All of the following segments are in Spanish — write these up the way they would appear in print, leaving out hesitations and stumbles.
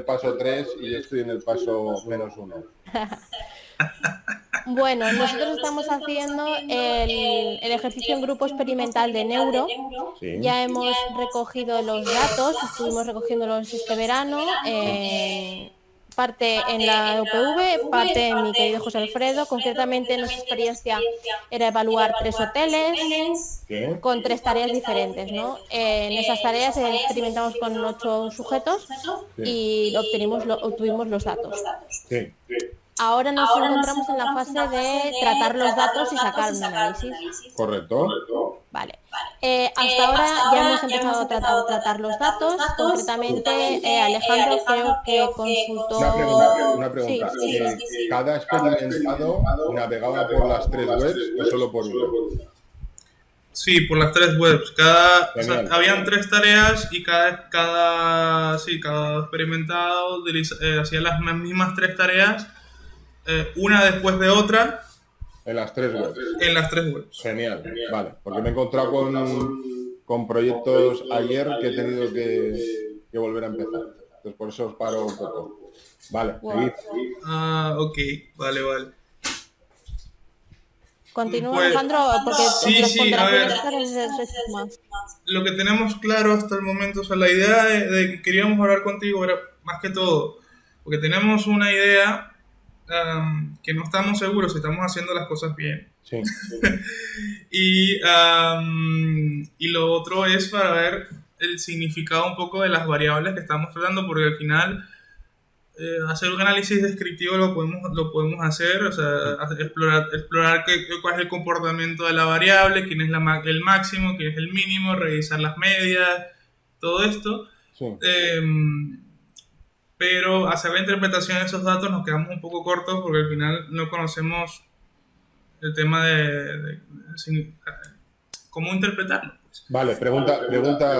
el paso 3 y yo estoy en el paso -1. Bueno, nosotros estamos haciendo el ejercicio en grupo experimental de neuro. Sí. Ya hemos recogido los datos, estuvimos recogiéndolos este verano, parte en la UPV, parte en mi querido José Alfredo. Concretamente, nuestra experiencia era evaluar 3 hoteles ¿Qué? con 3 tareas diferentes, ¿no? En esas tareas experimentamos con 8 sujetos y obtuvimos los datos. Sí. Ahora nos encontramos en la fase de tratar los datos y sacar un análisis. Correcto. Vale. Hasta ahora ya hemos empezado a tratar los datos. Concretamente, Alejandro creo que consultó... Una pregunta. Sí. ¿Cada experimentado navegaba por las 3 webs o solo por una? Sí, por las 3 webs. O sea, habían 3 tareas y cada experimentado hacía las mismas 3 tareas, una después de otra. En las 3 webs. En las 3 webs. Genial, vale. Porque me he encontrado con proyectos ayer que he tenido que volver a empezar. Entonces por eso os paro un poco. Vale, seguid. Ok, vale. Continúa, Pues, Alejandro, porque sí, a ver. Más. Lo que tenemos claro hasta el momento, o sea, la idea de que queríamos hablar contigo era más que todo, porque tenemos una idea que no estamos seguros si estamos haciendo las cosas bien. Sí. y lo otro es para ver el significado un poco de las variables que estamos tratando, porque al final hacer un análisis descriptivo lo podemos hacer, o sea, explorar cuál es el comportamiento de la variable, quién es el máximo, quién es el mínimo, revisar las medias, todo esto. Sí. Pero hacer la interpretación de esos datos nos quedamos un poco cortos porque al final no conocemos el tema de cómo interpretarlo. Pues. Vale, pregunta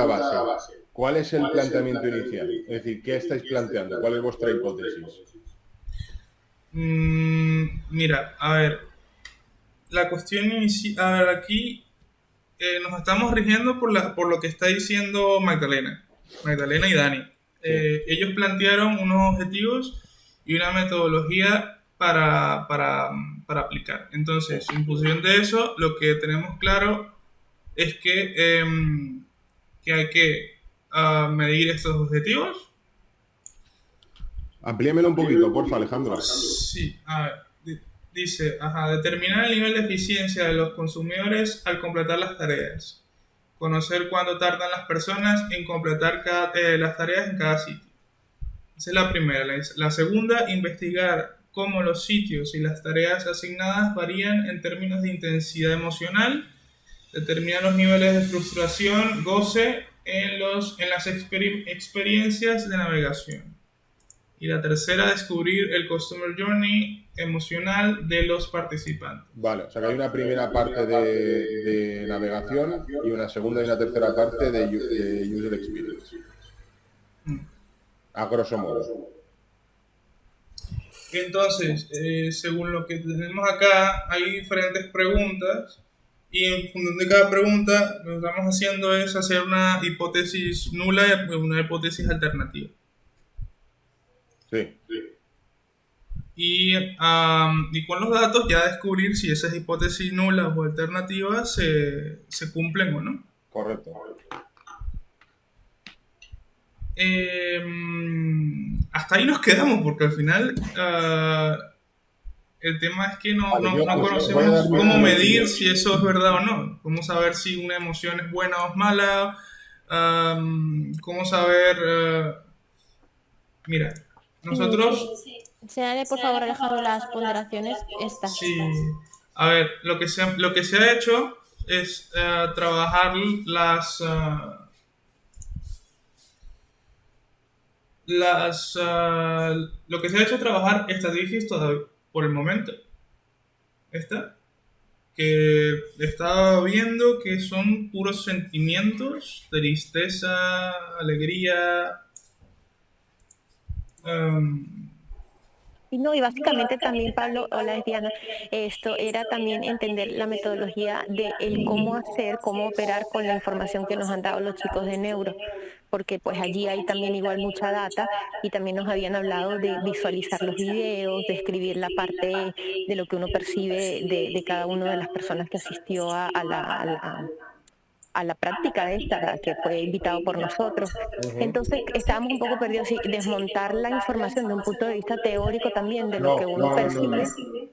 base. ¿Cuál es el planteamiento inicial? Es decir, ¿qué estáis planteando? ¿Cuál es vuestra hipótesis? Mira, a ver, la cuestión inicial, aquí nos estamos rigiendo por lo que está diciendo Magdalena y Dani. Ellos plantearon unos objetivos y una metodología para aplicar. Entonces, en función de eso, lo que tenemos claro es que hay que medir estos objetivos. Amplíamelo un poquito, porfa, Alejandro. Sí, a ver, dice, determinar el nivel de eficiencia de los consumidores al completar las tareas. Conocer cuánto tardan las personas en completar las tareas en cada sitio. Esa es la primera. La segunda, investigar cómo los sitios y las tareas asignadas varían en términos de intensidad emocional. Determinar los niveles de frustración, goce en las experiencias de navegación. Y la tercera, descubrir el Customer Journey emocional de los participantes. Vale, o sea que hay una primera parte de navegación y una segunda y una tercera parte de User Experience. A grosso modo. Entonces, según lo que tenemos acá, hay diferentes preguntas y en función de cada pregunta lo que estamos haciendo es hacer una hipótesis nula y una hipótesis alternativa. Sí. Y con los datos ya descubrir si esas hipótesis nulas o alternativas se cumplen o no. Correcto. Hasta ahí nos quedamos porque al final el tema es que no conocemos cómo medir si eso es verdad o no. Cómo saber si una emoción es buena o es mala. Cómo saber... mira, nosotros... Señale, por favor, Alejandro, las ponderaciones estas. Sí. A ver, lo que se ha hecho es trabajar lo que se ha hecho es trabajar estrategias todavía por el momento. Que estaba viendo que son puros sentimientos, tristeza, alegría. Y no, y básicamente también, Pablo, hola, es Diana, esto era también entender la metodología de el cómo hacer, cómo operar con la información que nos han dado los chicos de neuro, porque pues allí hay también igual mucha data y también nos habían hablado de visualizar los videos, de escribir la parte de lo que uno percibe de cada una de las personas que asistió a la práctica esta, que fue invitado por nosotros. Entonces estábamos un poco perdidos y desmontar la información de un punto de vista teórico también de lo No, que uno no, no, no, percibe.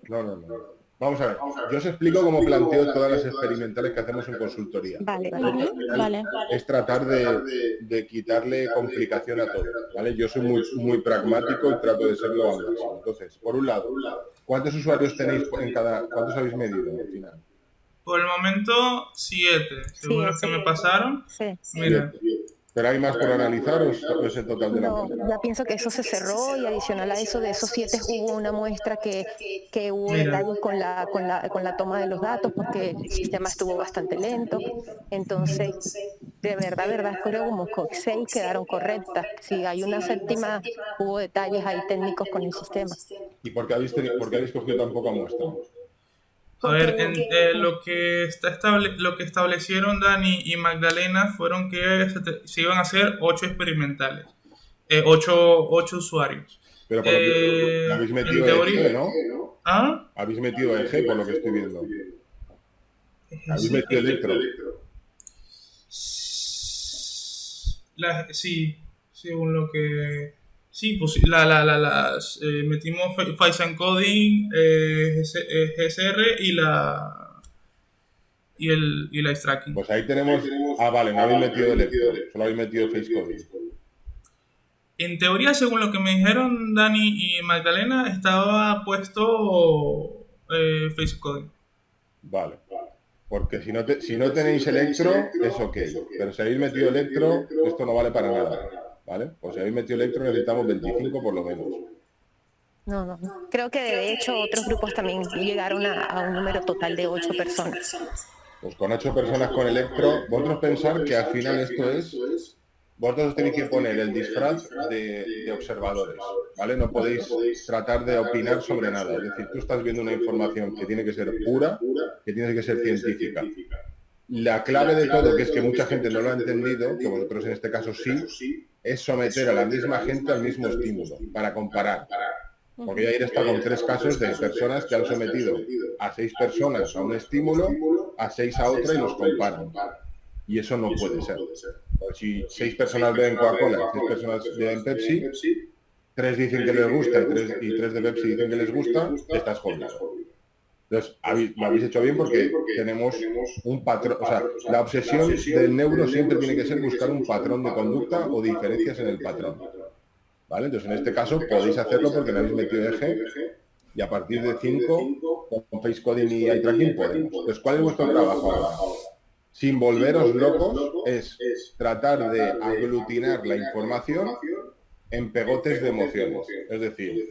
no. Vamos a ver, yo os explico cómo planteo todas las experimentales que hacemos en consultoría. Vale, vale. Es tratar de quitarle complicación a todo, ¿vale? Yo soy muy pragmático y trato de serlo al máximo. Entonces, por un lado, ¿cuántos usuarios tenéis en cada, cuántos habéis medido al final? Por el momento, 7, según los que me pasaron. Sí. Mira. ¿Pero hay más por analizar o es el total de la No, muestra? ya pienso que eso se cerró y adicional a eso, de esos 7 hubo una muestra que hubo detalles con la toma de los datos porque el sistema estuvo bastante lento. Entonces, de verdad, creo como 6 quedaron correctas. Si hay una séptima, hubo detalles ahí técnicos con el sistema. ¿Y por qué habéis cogido tan poca muestra? A ver, lo que establecieron Dani y Magdalena fueron que se iban a hacer 8 experimentales, 8 usuarios. Pero por lo que habéis metido EG, ¿no? ¿Ah? Habéis metido EG, por lo que estoy viendo. Habéis metido electro. Sí, según lo que... Sí, pues metimos Face Encoding, GSR y la Tracking. Pues ahí tenemos... Ah, vale, no habéis metido electro, solo habéis metido Face Coding. En teoría, según lo que me dijeron Dani y Magdalena, estaba puesto Face Coding. Vale. Porque si no tenéis electro, es ok. Pero si habéis metido electro, esto no vale para nada. ¿Vale? Pues si habéis metido electro necesitamos 25 por lo menos. No. Creo que de hecho otros grupos también llegaron a un número total de 8 personas. Pues con 8 personas con electro, vosotros pensar que al final esto es... Vosotros tenéis que poner el disfraz de observadores, ¿vale? No podéis tratar de opinar sobre nada. Es decir, tú estás viendo una información que tiene que ser pura, que tiene que ser científica. La clave de todo, que es que mucha gente no lo ha entendido, que vosotros en este caso sí, es someter a la misma gente al mismo estímulo, para comparar. Porque ya ayer está con 3 casos de personas que han sometido a 6 personas a un estímulo, a 6 a otra y los comparan. Y eso no puede ser. Si 6 personas beben Coca-Cola, 6 personas beben Pepsi, 3 dicen que les gusta y 3 de Pepsi dicen que les gusta, estás jodido. Entonces, lo habéis hecho bien porque tenemos un patrón, o sea, la obsesión del neuro siempre tiene que ser buscar un patrón de conducta o diferencias en el patrón. ¿Vale? Entonces, en este caso podéis hacerlo porque le habéis metido eje y a partir de 5, con Face Coding y Eye Tracking podemos. Entonces, ¿cuál es vuestro trabajo ahora? Sin volveros locos, es tratar de aglutinar la información en pegotes de emociones. Es decir,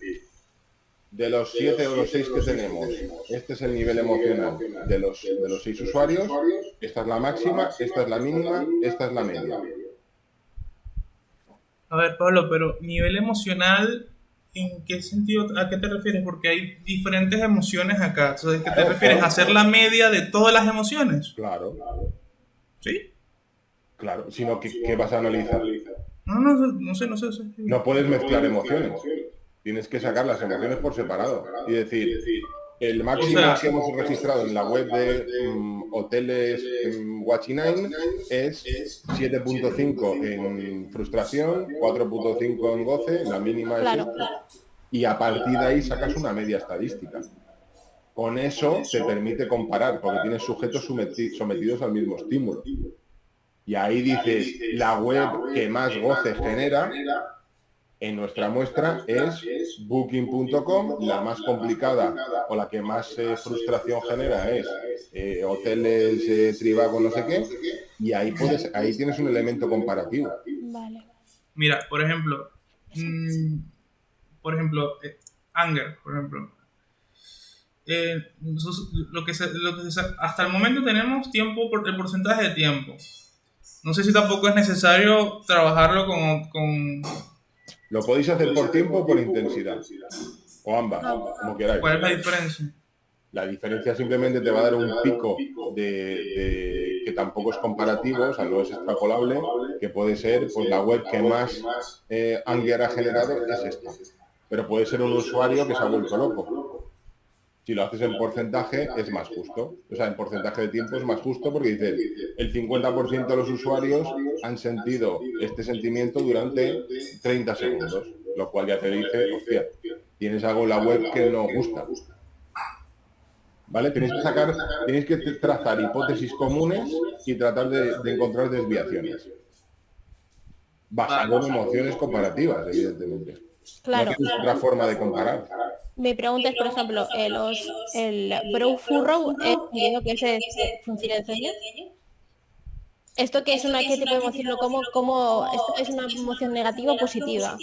de los 7 o los 6 que tenemos, este es el nivel emocional de los 6 usuarios, esta es la máxima, esta es la mínima, esta es la media. A ver, Pablo, pero nivel emocional, ¿en qué sentido, a qué te refieres? Porque hay diferentes emociones acá. Entonces, ¿qué te refieres? ¿Hacer la media de todas las emociones? Claro. ¿Sí? Claro, sino que ¿qué vas a analizar? No sé. No puedes mezclar emociones. Tienes que sacar las emociones por separado y decir, el máximo que hemos registrado en la web de hoteles Watchinine es 7.5 en frustración, 4.5 en goce, la mínima es esta, y a partir de ahí sacas una media estadística. Con eso te permite comparar, porque tienes sujetos sometidos al mismo estímulo. Y ahí dices, la web que más goce genera en nuestra muestra es Booking.com, la más complicada o la que más frustración genera es hoteles Trivago no sé qué, y ahí tienes un elemento comparativo. Vale. Mira, por ejemplo, Anger, por ejemplo. Hasta el momento tenemos el porcentaje de tiempo. No sé si tampoco es necesario trabajarlo con... Lo podéis hacer por tiempo o por intensidad. o ambas, como queráis. ¿Cuál es la diferencia? La diferencia simplemente te va a dar un pico que tampoco es comparativo, o sea, no es extrapolable, que puede ser pues la web que más Anguiar ha generado es esta. Pero puede ser un usuario que se ha vuelto loco. Si lo haces en porcentaje es más justo. O sea, en porcentaje de tiempo es más justo porque dices, el 50% de los usuarios han sentido este sentimiento durante 30 segundos, lo cual ya te dice, hostia, tienes algo en la web que no gusta. ¿Vale? Tenéis que trazar hipótesis comunes y tratar de encontrar desviaciones. Basado en emociones comparativas, evidentemente. Claro. No tienes otra forma de comparar. Mi pregunta es, por ejemplo, el Brow Furrow, entiendo que ese funciona de diseño. ¿Esto qué es qué tipo de emoción? ¿Esto es una emoción negativa o positiva?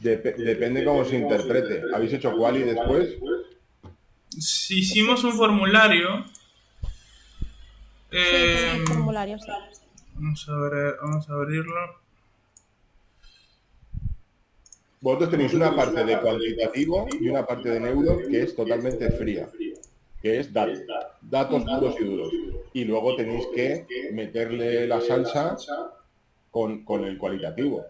Depende cómo se interprete. ¿Habéis hecho quali después? Si hicimos un formulario, Sí, el formulario, sí. vamos a abrirlo. Vosotros tenéis una parte de cuantitativo y una parte de neuro que es totalmente fría, que es datos puros y duros. Y luego tenéis que meterle la salsa con el cualitativo.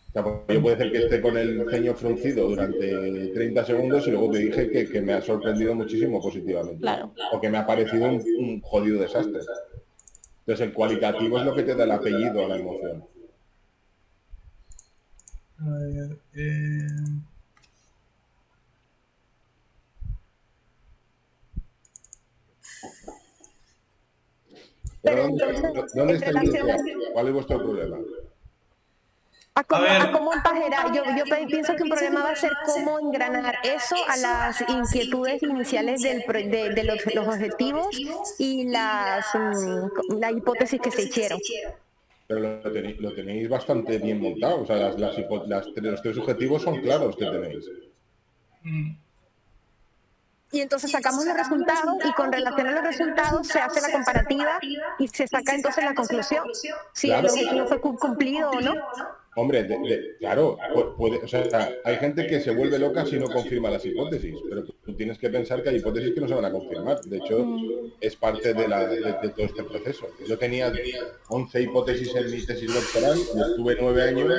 O sea, yo puede ser que esté con el ceño fruncido durante 30 segundos y luego te dije que me ha sorprendido muchísimo positivamente. Claro. O que me ha parecido un jodido desastre. Entonces el cualitativo es lo que te da el apellido a la emoción. A ver, Pero ¿dónde estáis bloqueados? ¿Cuál es vuestro problema? ¿A cómo emparejar? Yo pienso que un problema va a ser cómo engranar eso a las inquietudes iniciales de los objetivos y la hipótesis que se hicieron. Pero lo tenéis bastante bien montado. O sea, los tres objetivos son claros que tenéis. Y entonces sacamos los resultados y con relación a los resultados se hace la comparativa y se saca entonces la conclusión. Si Claro. el objetivo fue cumplido o no. Hombre, claro, o sea, hay gente que se vuelve loca si no confirma las hipótesis, pero tú tienes que pensar que hay hipótesis que no se van a confirmar. De hecho, es parte de todo este proceso. Yo tenía 11 hipótesis en mi tesis doctoral, y estuve 9 años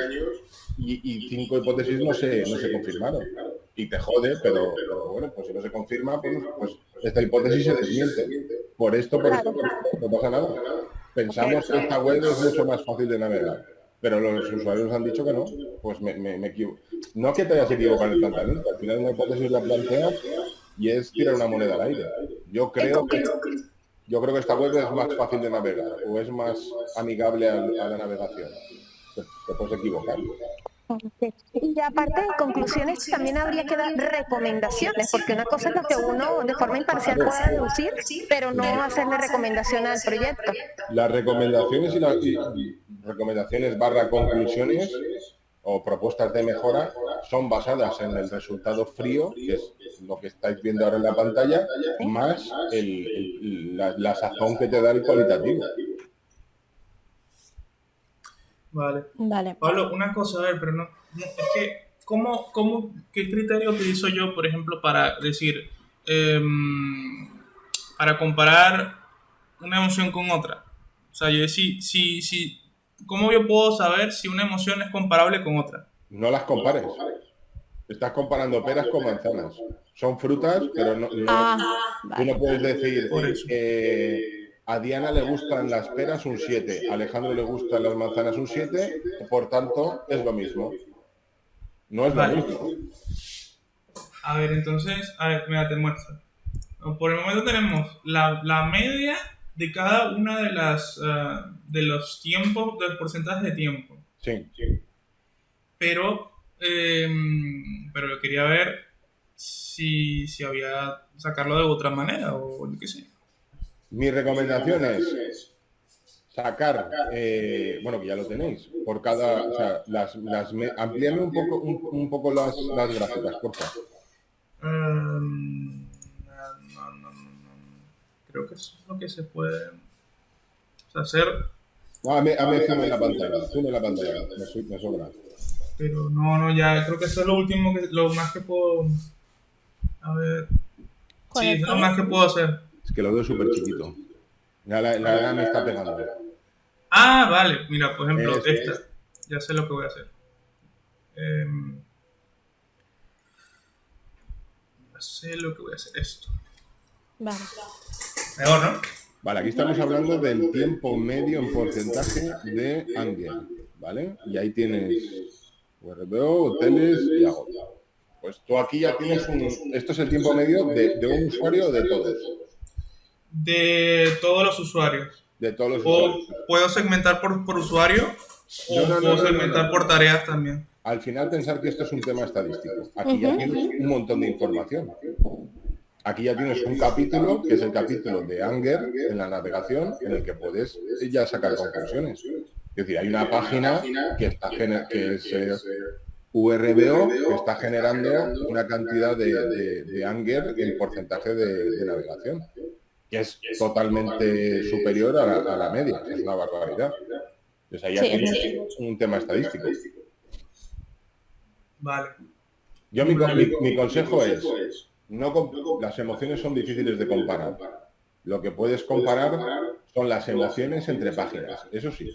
y 5 hipótesis no se confirmaron. Y te jode, pero bueno, pues si no se confirma, pues esta hipótesis se desmiente. Por esto, no pasa nada. Pensamos que esta web es mucho más fácil de navegar. Pero los usuarios han dicho que no, pues me equivoco. No que te hayas equivocado en el planteamiento, al final una hipótesis la planteas y es tirar una moneda al aire. Yo creo que esta web es más fácil de navegar o es más amigable a la navegación. Te puedes equivocar. Y aparte de conclusiones, también habría que dar recomendaciones, porque una cosa es lo que uno de forma imparcial pueda deducir, pero no hacerle recomendación al proyecto. Las recomendaciones recomendaciones / conclusiones o propuestas de mejora son basadas en el resultado frío, que es lo que estáis viendo ahora en la pantalla, más la sazón que te da el cualitativo. Vale. Pablo, una cosa, a ver, pero no es que, ¿qué criterio utilizo yo, por ejemplo, para decir, para comparar una emoción con otra? O sea, yo ¿cómo yo puedo saber si una emoción es comparable con otra? No las compares. Estás comparando peras con manzanas. Son frutas, pero no, tú no puedes decir a Diana le gustan las peras un 7, a Alejandro le gustan las manzanas un 7, por tanto es lo mismo. No es lo mismo. A ver, entonces, mira, te muestro. Por el momento tenemos la media de cada una de los tiempos, del porcentaje de tiempo. Sí. Pero yo quería ver si había sacarlo de otra manera o yo qué sé. Mi recomendación es sacar, bueno, que ya lo tenéis, por cada, o sea, amplíame un poco las gráficas, por favor. No. Creo que eso es lo que se puede hacer. No, hazme zoom en la pantalla, me sobra. Ok. Pero no, ya creo que eso es lo último, lo más que puedo... A ver... Sí, es lo más que puedo hacer. Es que lo veo súper chiquito. La edad me está pegando. Ah, vale. Mira, por ejemplo, esta. Ya sé lo que voy a hacer. Ya sé lo que voy a hacer. Esto. Vale. Mejor, ¿no? Vale, aquí estamos hablando del tiempo medio en porcentaje de Anger, ¿vale? Y ahí tienes URBO, hoteles y agotado. Pues tú aquí ya tienes esto es el tiempo medio de un usuario o de todos. De todos los usuarios. De todos los usuarios. ¿Puedo segmentar por usuario? ¿O puedo segmentar por tareas también? Al final pensar que esto es un tema estadístico. Aquí ya tienes un montón de información. Aquí ya tienes un capítulo, que es el capítulo de Anger en la navegación, en el que puedes ya sacar conclusiones. Es decir, hay una página que es URBO, que está generando una cantidad de Anger en porcentaje de navegación, que es totalmente superior a la media. Es una barbaridad. Entonces ahí ya tienes un tema estadístico. Vale. Yo mi consejo es, las emociones son difíciles de comparar. Lo que puedes comparar son las emociones entre páginas, eso sí.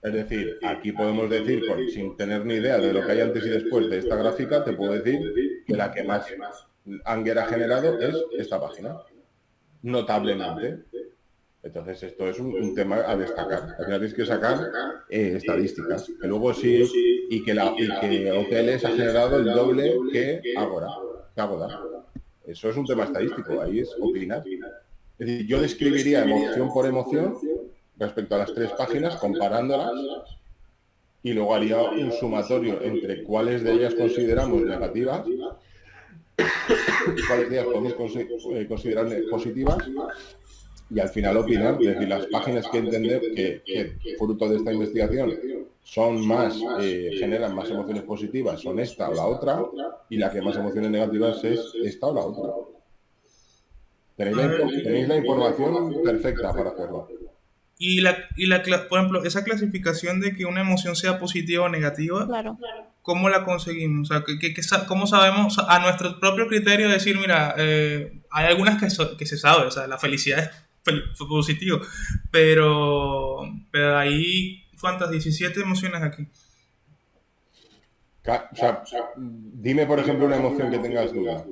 Es decir, aquí podemos decir, sin tener ni idea de lo que hay antes y después de esta gráfica, te puedo decir que la que más Anger ha generado es esta página, notablemente. Entonces esto es un tema a destacar. Al final tienes que sacar estadísticas. Que luego sí, y que Hoteles ha generado el doble que Agora. Eso es un tema estadístico, ahí es opinar. Es decir, yo describiría emoción por emoción respecto a las tres páginas, comparándolas, y luego haría un sumatorio entre cuáles de ellas consideramos negativas y cuáles de ellas podemos considerar positivas, y al final opinar, es decir, las páginas que entender que fruto de esta investigación son más, generan más emociones positivas, son esta o la otra, y la que más emociones negativas es esta o la otra. Tenéis la información perfecta para hacerlo. Por ejemplo, esa clasificación de que una emoción sea positiva o negativa, Claro. ¿cómo la conseguimos? O sea, ¿cómo sabemos a nuestro propio criterio decir, mira, hay algunas que se sabe, o sea, la felicidad es positivo, pero hay cuántas, 17 emociones aquí. O sea, dime, por ejemplo, una emoción que tengas duda.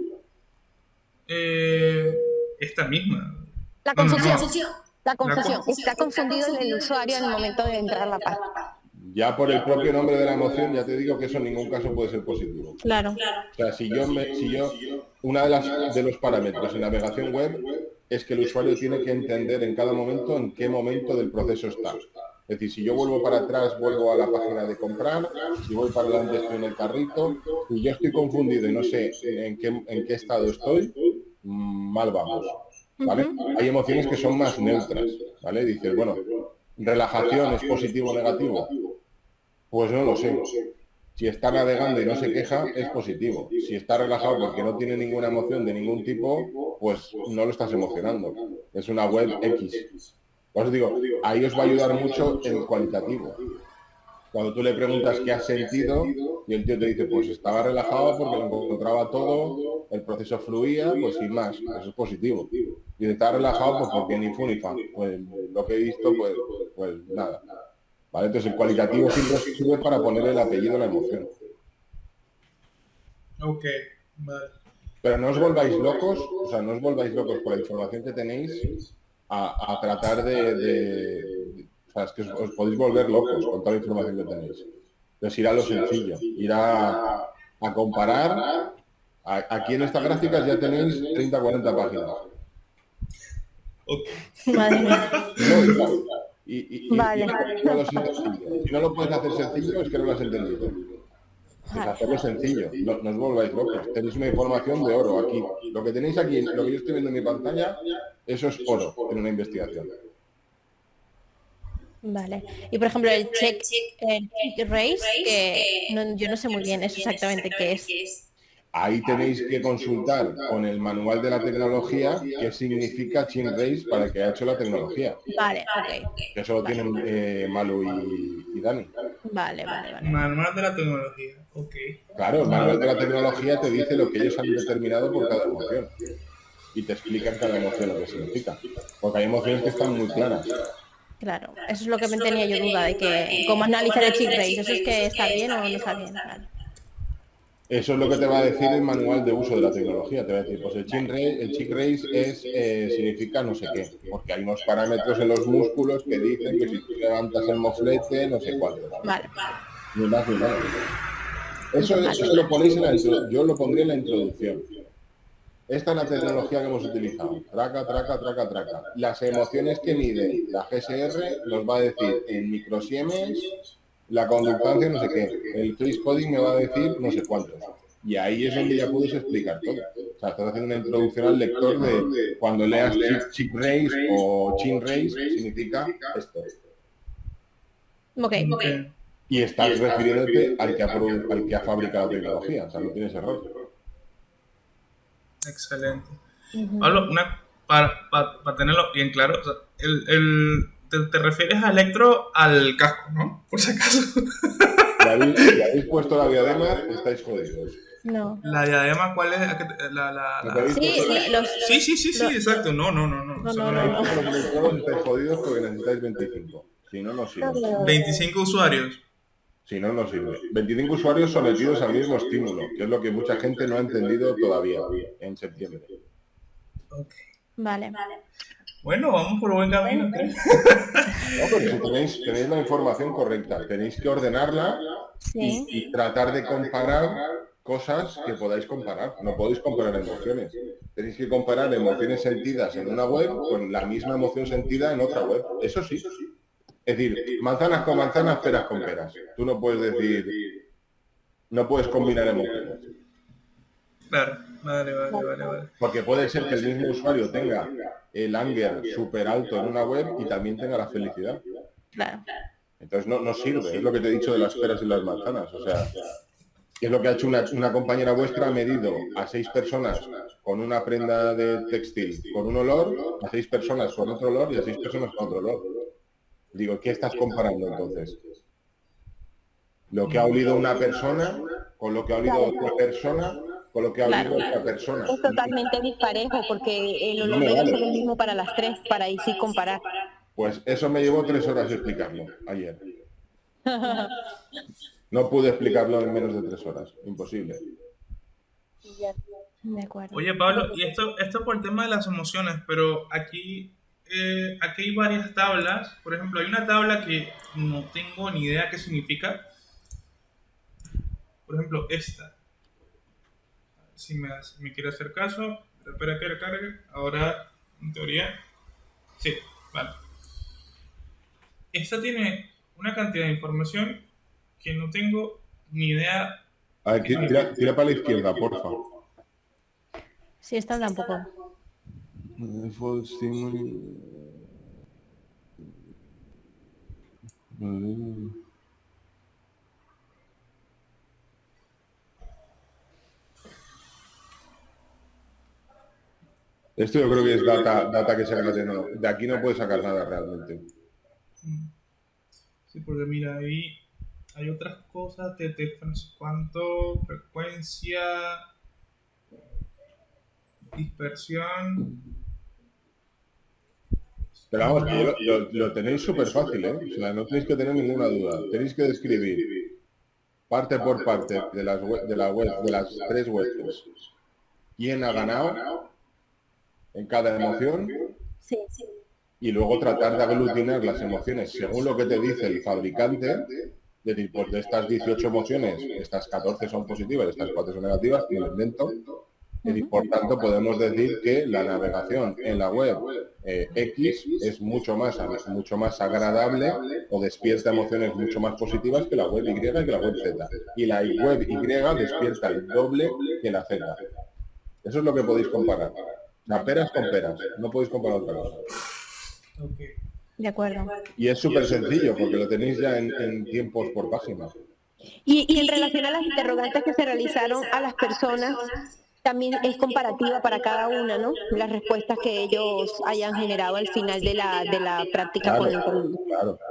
Esta misma. La confusión. La confusión. Está confundido el usuario en el momento de entrar a la página. Ya por el propio nombre de la emoción, ya te digo que eso en ningún caso puede ser positivo. Claro. O sea, una de los parámetros en navegación web es que el usuario tiene que entender en cada momento en qué momento del proceso está. Es decir, si yo vuelvo para atrás, vuelvo a la página de comprar, si voy para adelante estoy en el carrito, y yo estoy confundido y no sé en qué estado estoy, mal vamos, ¿vale? Hay emociones que son más neutras, ¿vale? Dices, bueno, relajación es positivo o negativo, pues no lo sé. Si está navegando y no se queja, es positivo. Si está relajado porque no tiene ninguna emoción de ningún tipo, pues no lo estás emocionando. Es una web X. Por eso digo, ahí os va a ayudar mucho el cualitativo. Cuando tú le preguntas qué has sentido y el tío te dice, pues estaba relajado porque lo encontraba todo, el proceso fluía, pues sin más, eso es positivo. Y está relajado pues porque ni fu ni fa. Pues lo que he visto, pues nada. ¿Vale? Entonces el cualitativo siempre sirve para poner el apellido a la emoción. Ok, vale. Pero no os volváis locos, o sea, no os volváis locos por la información que tenéis a tratar o sea, es que os podéis volver locos con toda la información que tenéis. Entonces ir a lo sencillo, ir a comparar. Aquí en estas gráficas ya tenéis 30 o 40 páginas. Okay. Madre mía. Vale. Si no lo puedes hacer sencillo, es que no lo has entendido. Es hacerlo sencillo, no os volváis locos. Tenéis una información de oro aquí. Lo que tenéis aquí, lo que yo estoy viendo en mi pantalla, eso es oro en una investigación. Vale. Y por ejemplo, el check race, que yo no sé muy bien eso exactamente qué es. Ahí tenéis que consultar con el manual de la tecnología qué significa chain race para el que ha hecho la tecnología. Vale, ok. Que eso lo tienen Malu y Dani. Vale. Manual de la tecnología, ok. Claro, el manual de la tecnología te dice lo que ellos han determinado por cada emoción. Y te explican cada emoción lo que significa. Porque hay emociones que están muy claras. Claro, eso es lo que me tenía yo duda de que cómo analizar el chick race. Eso es que está bien o no está bien. Vale. Eso es lo que te va a decir el manual de uso de la tecnología. Te va a decir, pues el chick race significa no sé qué, porque hay unos parámetros en los músculos que dicen que si tú levantas el moflete, no sé cuánto. Vale. Ni más ni menos. Eso lo ponéis en la introducción. Yo lo pondría en la introducción. Esta es la tecnología que hemos utilizado. Traca. Las emociones que mide la GSR nos va a decir en microsiemens, la conductancia no sé qué. El freeze coding me va a decir no sé cuántos. Y ahí es donde ya puedes explicar todo. O sea, estás haciendo una introducción al lector de cuando leas chick race o chin race, significa esto. Ok. Y estás refiriéndote al que ha fabricado la tecnología. O sea, no tienes error. Excelente. Pablo, para tenerlo bien claro, o sea, te refieres a electro al casco, ¿no? Por si acaso. Si habéis puesto la diadema, estáis jodidos. No. ¿La diadema cuál es? Sí, exacto. No. Estáis jodidos porque necesitáis 25. Si no, no sirve. 25 usuarios. Si no, no sirve. 25 usuarios sometidos al mismo estímulo, que es lo que mucha gente no ha entendido todavía en septiembre. Okay. Vale. Bueno, vamos por buen camino, ¿creo? No, pero si tenéis la información correcta, tenéis que ordenarla y tratar de comparar cosas que podáis comparar. No podéis comparar emociones. Tenéis que comparar emociones sentidas en una web con la misma emoción sentida en otra web. Eso sí. Es decir, manzanas con manzanas, peras con peras. Tú no puedes decir, no puedes combinar emociones. Claro, vale. Porque puede ser que el mismo usuario tenga el anger súper alto en una web y también tenga la felicidad. Claro. Entonces no sirve, es lo que te he dicho de las peras y las manzanas. O sea, es lo que ha hecho una compañera vuestra, ha medido a 6 personas con una prenda de textil con un olor, a 6 personas con otro olor y a 6 personas con otro olor. Digo, ¿qué estás comparando entonces? Lo que ha olido una persona con lo que ha olido otra persona con lo que ha olido otra persona. Es totalmente disparejo porque el olor debe ser el mismo para las 3, para ahí sí comparar. Pues eso me llevó 3 horas explicarlo ayer. No pude explicarlo en menos de 3 horas. Imposible. De acuerdo. Oye, Pablo, y esto por el tema de las emociones, pero aquí hay varias tablas. Por ejemplo, hay una tabla que no tengo ni idea qué significa. Por ejemplo, esta. Si me quiere hacer caso, espera que recargue. Ahora, en teoría, sí, vale. Esta tiene una cantidad de información que no tengo ni idea. A ver, tira para la izquierda, porfa. Sí, esta tampoco. Default stimuli. Esto yo creo que es data que saca de aquí no puedes sacar nada realmente. Sí, porque mira, ahí hay otras cosas de cuánto, frecuencia, dispersión. Pero vamos, que lo tenéis súper fácil, ¿eh? O sea, no tenéis que tener ninguna duda. Tenéis que describir parte por parte de las 3 webs quién ha ganado en cada emoción y luego tratar de aglutinar las emociones según lo que te dice el fabricante. Es decir, pues de estas 18 emociones, estas 14 son positivas, estas 4 son negativas, y lo invento. Y por tanto podemos decir que la navegación en la web X es mucho más agradable o despierta emociones mucho más positivas que la web Y y que la web Z. Y la web Y despierta el doble que la Z. Eso es lo que podéis comparar. O sea, peras con peras. No podéis comparar otra cosa. Okay. De acuerdo. Y es súper sencillo porque lo tenéis ya en tiempos por página. Y en relación a las interrogantes que se realizaron a las personas también es comparativa para cada una, ¿no? Las respuestas que ellos hayan generado al final de la práctica con el producto.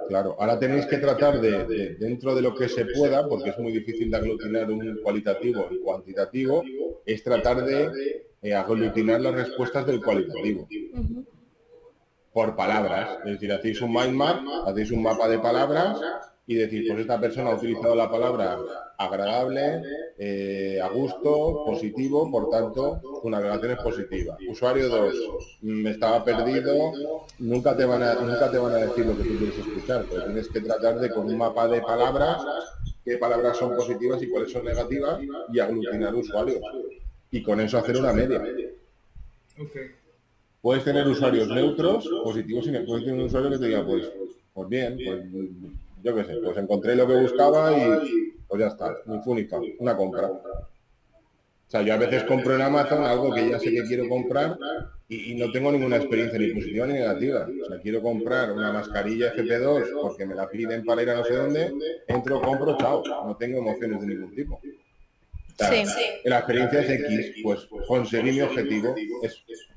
Claro. Ahora tenéis que tratar de, dentro de lo que se pueda, porque es muy difícil de aglutinar un cualitativo y cuantitativo, es tratar de aglutinar las respuestas del cualitativo. Por palabras. Es decir, hacéis un mind map, hacéis un mapa de palabras y decir, pues esta persona ha utilizado la palabra agradable, a gusto, positivo, por tanto, su navegación es positiva. Usuario 2, me estaba perdido, nunca te van a decir lo que tú quieres escuchar, pero tienes que tratar de, con un mapa de palabras, qué palabras son positivas y cuáles son negativas, y aglutinar usuarios. Y con eso hacer una media. Okay. Puedes tener usuarios neutros, positivos, y puedes tener un usuario que te diga, pues bien, pues yo qué sé, pues encontré lo que buscaba y pues ya está, ni fu ni fa, una compra. O sea, yo a veces compro en Amazon algo que ya sé que quiero comprar y no tengo ninguna experiencia ni positiva ni negativa. O sea, quiero comprar una mascarilla FP2 porque me la piden para ir a no sé dónde, entro, compro, chao, no tengo emociones de ningún tipo. O sea, la experiencia es X, pues conseguí mi objetivo,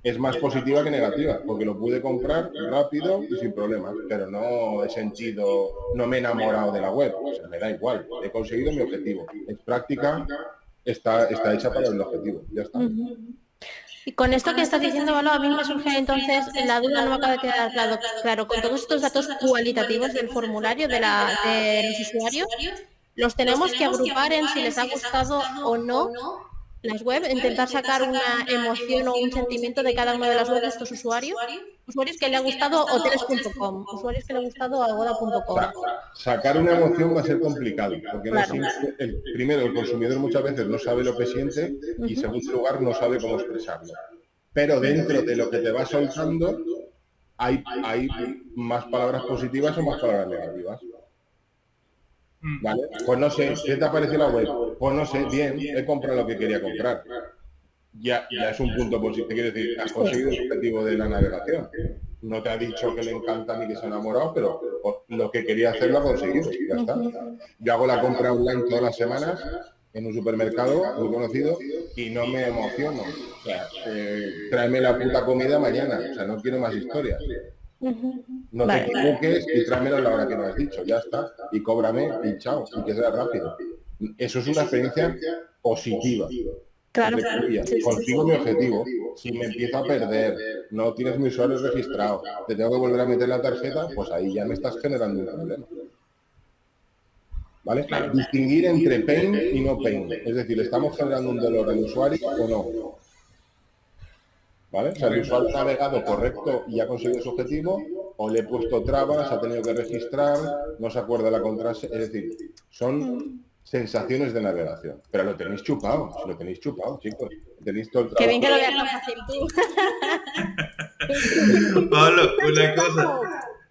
es más positiva que negativa, porque lo pude comprar rápido y sin problemas, pero no he sentido, no me he enamorado de la web, o sea, me da igual, he conseguido mi objetivo, es práctica, está hecha para el objetivo, ya está. Y con esto que estás diciendo, Valo, a mí me surge entonces la duda, no me acaba de quedar claro, con todos estos datos cualitativos del formulario de los usuarios, los tenemos que agrupar en si les ha gustado o no las webs, intentar sacar una emoción o un sentimiento de cada una de las webs de estos usuarios que le ha gustado hoteles.com, usuarios que le ha gustado agoda.com. Sacar una emoción va a ser complicado, porque no siempre, primero, el consumidor muchas veces no sabe lo que siente y, en segundo lugar, no sabe cómo expresarlo. Pero dentro de lo que te va soltando hay más palabras positivas o más palabras negativas. ¿Vale? Pues no sé, ¿qué te ha parecido la web? Pues no sé, bien, he comprado lo que quería comprar. Ya es un punto positivo, quiere decir, has conseguido el objetivo de la navegación. No te ha dicho que le encanta ni que se ha enamorado, pero lo que quería hacer lo ha conseguido, ya está. Yo hago la compra online todas las semanas en un supermercado muy conocido y no me emociono. O sea, tráeme la puta comida mañana, o sea, no quiero más historias. No te equivoques y tráemelo a la hora que me has dicho, ya está. Y cóbrame y chao, y que sea rápido. Eso es una experiencia positiva. Claro. Consigo mi objetivo. Si me empiezo a perder, no tienes mi usuario registrado, te tengo que volver a meter la tarjeta, pues ahí ya me estás generando un problema. ¿Vale? Distinguir entre pain y no pain. Es decir, ¿estamos generando un dolor al usuario o no? ¿Vale? O sea, el usuario ha navegado correcto y ha conseguido su objetivo, o le he puesto trabas, ha tenido que registrar, no se acuerda la contraseña. Es decir, son sensaciones de navegación. Pero lo tenéis chupado, chicos. Tenéis todo el trabajo. Qué bien que lo veas tan fácil tú. Pablo, una cosa.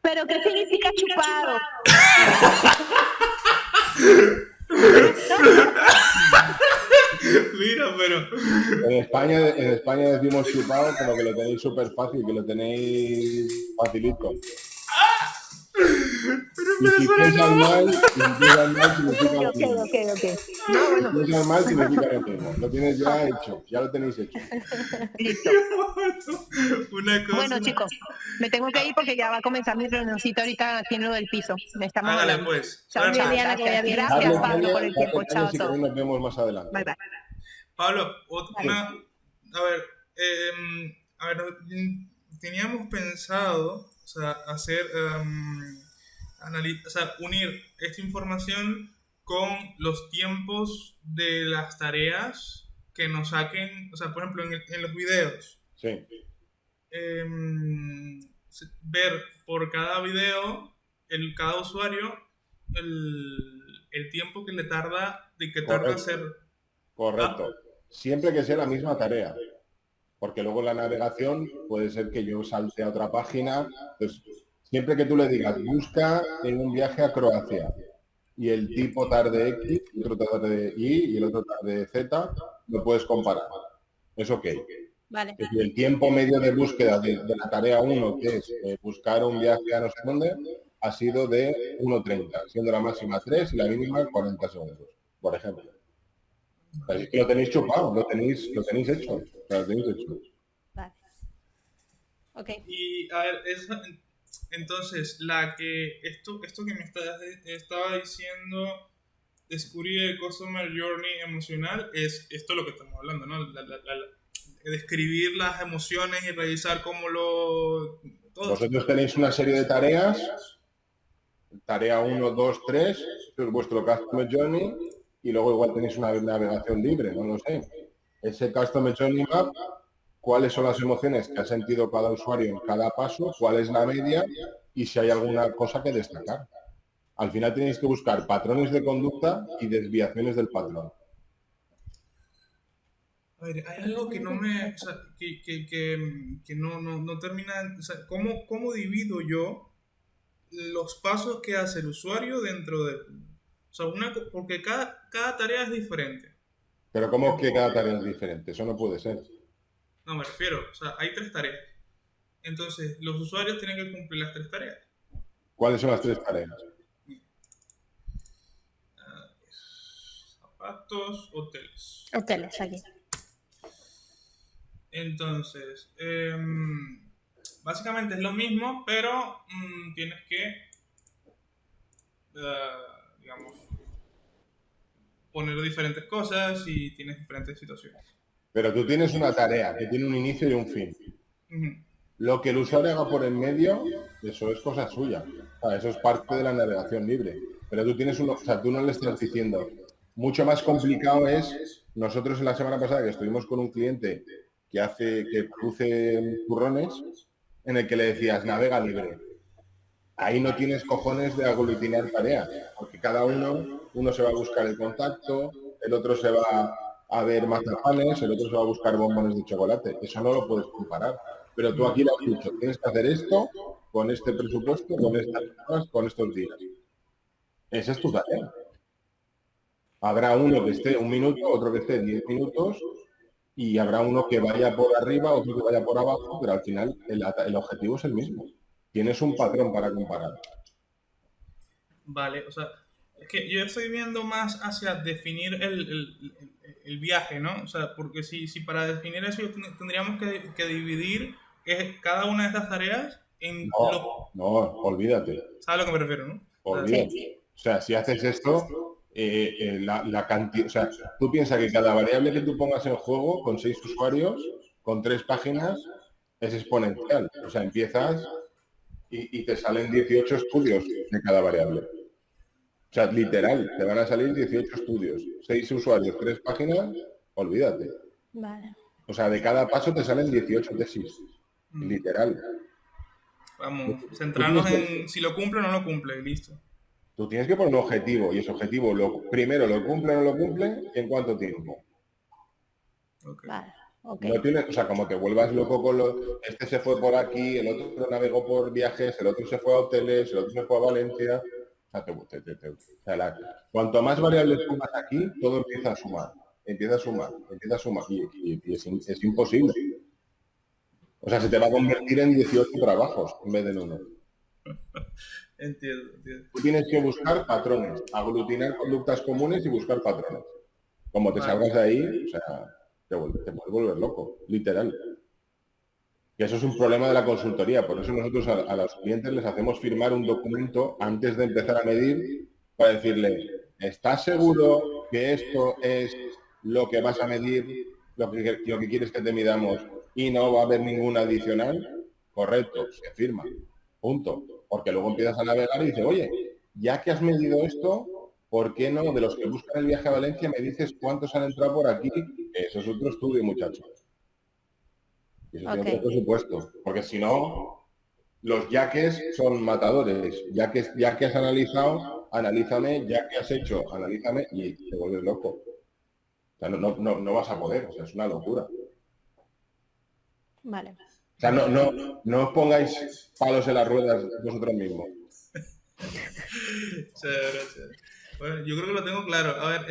¿Pero qué significa chupado? Mira, pero... En España decimos chupado como que lo tenéis súper fácil, que lo tenéis facilito. Y si piensas mal significa lo mismo. Si piensas mal significa lo mismo. Lo tienes ya hecho, ya lo tenéis hecho. Listo. Una cosa. Bueno, chicos, me tengo que ir porque ya va a comenzar mi reunioncito ahorita haciendo del piso. Me estamos Hágale, pues. Chao, Suerte. gracias, Pablo, por el tiempo. Chao, Si todos. nos vemos más adelante. Bye, bye. Pablo, a ver, teníamos pensado, o sea, hacer, unir esta información con los tiempos de las tareas que nos saquen, o sea, por ejemplo, en los videos. Sí. Ver por cada video, cada usuario, el tiempo que le tarda, hacer. Correcto. Siempre que sea la misma tarea. Porque luego la navegación puede ser que yo salte a otra página. Pues, siempre que tú le digas, busca en un viaje a Croacia, y el tipo tarde X, el otro tarde Y y el otro tarde Z, lo puedes comparar. Es ok. Vale. Es decir, el tiempo medio de búsqueda de la tarea 1, que es buscar un viaje a no sé dónde, ha sido de 1:30, siendo la máxima 3 y la mínima 40 segundos, por ejemplo. O sea, es que lo tenéis chupado, lo tenéis hecho. O sea, lo tenéis hecho. Vale. Ok. Y a ver, entonces, esto que me estaba diciendo, descubrir el Customer Journey emocional, es esto lo que estamos hablando, ¿no? Describir las emociones y revisar cómo todo. Vosotros tenéis una serie de tareas, tarea 1, 2, 3, esto es vuestro Customer Journey, y luego igual tenéis una navegación libre, no lo sé. Ese Customer Journey Map, cuáles son las emociones que ha sentido cada usuario en cada paso, cuál es la media y si hay alguna cosa que destacar. Al final tenéis que buscar patrones de conducta y desviaciones del patrón. A ver, hay algo que no me, o sea, que no termina, o sea, ¿cómo divido yo los pasos que hace el usuario dentro de, o sea, porque cada tarea es diferente. Pero ¿cómo que cada tarea es diferente? Eso no puede ser. No, me refiero, o sea, hay 3 tareas. Entonces, los usuarios tienen que cumplir las 3 tareas. ¿Cuáles son las 3 tareas? Zapatos, hoteles. Hoteles, aquí. Entonces, básicamente es lo mismo, pero tienes que, digamos, poner diferentes cosas y tienes diferentes situaciones. Pero tú tienes una tarea que tiene un inicio y un fin. Lo que el usuario haga por en medio, eso es cosa suya. O sea, eso es parte de la navegación libre. Pero tú tienes o sea, tú no le estás diciendo. Mucho más complicado es, nosotros en la semana pasada que estuvimos con un cliente que produce turrones, en el que le decías, navega libre. Ahí no tienes cojones de aglutinar tareas, porque cada uno se va a buscar el contacto, el otro se va a ver mazapanes, el otro se va a buscar bombones de chocolate. Eso no lo puedes comparar. Pero tú aquí le has dicho, tienes que hacer esto con este presupuesto, con estas horas, con estos días. Esa es tu tarea. Habrá uno que esté 1 minuto, otro que esté 10 minutos, y habrá uno que vaya por arriba, otro que vaya por abajo, pero al final el objetivo es el mismo. Tienes un patrón para comparar. Vale, o sea, es que yo estoy viendo más hacia definir el viaje, ¿no? O sea, porque si para definir eso tendríamos que dividir cada una de estas tareas en... No, olvídate. ¿Sabes a lo que me refiero, no? Olvídate. Sí. O sea, si haces esto, la cantidad... O sea, tú piensas que cada variable que tú pongas en juego con 6 usuarios, con 3 páginas, es exponencial. O sea, empiezas y te salen 18 estudios de cada variable. O sea, literal, te van a salir 18 estudios. 6 usuarios, 3 páginas, olvídate. Vale. O sea, de cada paso te salen 18 tesis. Literal. Vamos, centrarnos en si lo cumple o no lo cumple, y listo. Tú tienes que poner un objetivo, y ese objetivo primero lo cumple o no lo cumple, y en cuánto tiempo. Okay. Vale. Okay. No tienes, o sea, como te vuelvas loco con este se fue por aquí, el otro navegó por viajes, el otro se fue a hoteles, el otro se fue a Valencia. O sea, cuanto más variables pongas aquí, todo empieza a sumar, y es imposible. O sea, se te va a convertir en 18 trabajos en vez de en 1. Entiendo. Tú tienes que buscar patrones, aglutinar conductas comunes y buscar patrones. Como te salgas de ahí, o sea, te puedes volver loco, literal. Y eso es un problema de la consultoría. Por eso nosotros a los clientes les hacemos firmar un documento antes de empezar a medir para decirle, ¿estás seguro que esto es lo que vas a medir, lo que quieres que te midamos y no va a haber ningún adicional? Correcto, se firma. Punto. Porque luego empiezas a navegar y dices, oye, ya que has medido esto, ¿por qué no, de los que buscan el viaje a Valencia, me dices cuántos han entrado por aquí? Eso es otro estudio, muchachos. Y eso tiene otro presupuesto. Porque si no, los yaques son matadores. Ya que has analizado, analízame, ya que has hecho, analízame y te vuelves loco. O sea, no vas a poder, o sea, es una locura. Vale. O sea, no os pongáis palos en las ruedas vosotros mismos. Gracias. Bueno, yo creo que lo tengo claro. A ver,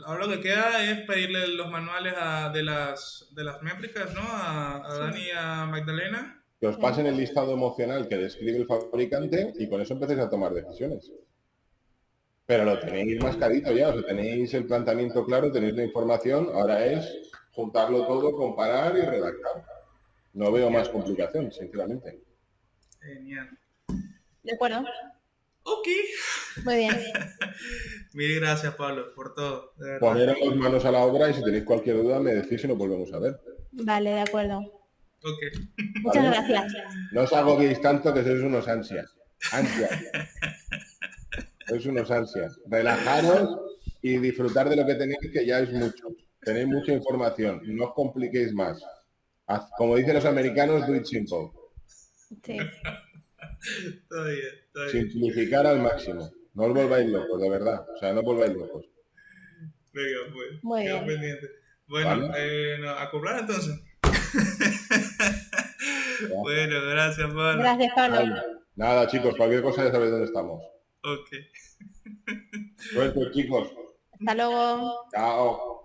ahora lo que queda es pedirle los manuales de las métricas, ¿no? A Dani y a Magdalena. Que os pasen el listado emocional que describe el fabricante y con eso empecéis a tomar decisiones. Pero lo tenéis mascarito ya, o sea, tenéis el planteamiento claro, tenéis la información, ahora es juntarlo todo, comparar y redactar. No veo más complicación, sinceramente. Genial. De acuerdo. Ok. Muy bien. Mil gracias, Pablo, por todo. De verdad. Poneros manos a la obra y si tenéis cualquier duda me decís y nos volvemos a ver. Vale, de acuerdo. Ok. Muchas ¿Vale? gracias. No os agobiéis tanto que sois unos ansias. Sois unos ansias. Relajaros y disfrutar de lo que tenéis, que ya es mucho. Tenéis mucha información. No os compliquéis más. Como dicen los americanos, do it simple. Sí. Está bien, está bien. Simplificar al máximo. No os volváis locos, de verdad. O sea, no os volváis locos. Venga, pues. Muy Quedo bien. pendiente. Bueno, ¿Vale? no, a cobrar entonces. Bueno, gracias, Pablo. Gracias, Pablo. Nada, chicos, cualquier cosa ya sabéis dónde estamos. Ok. Suerte, chicos. Hasta luego. Chao.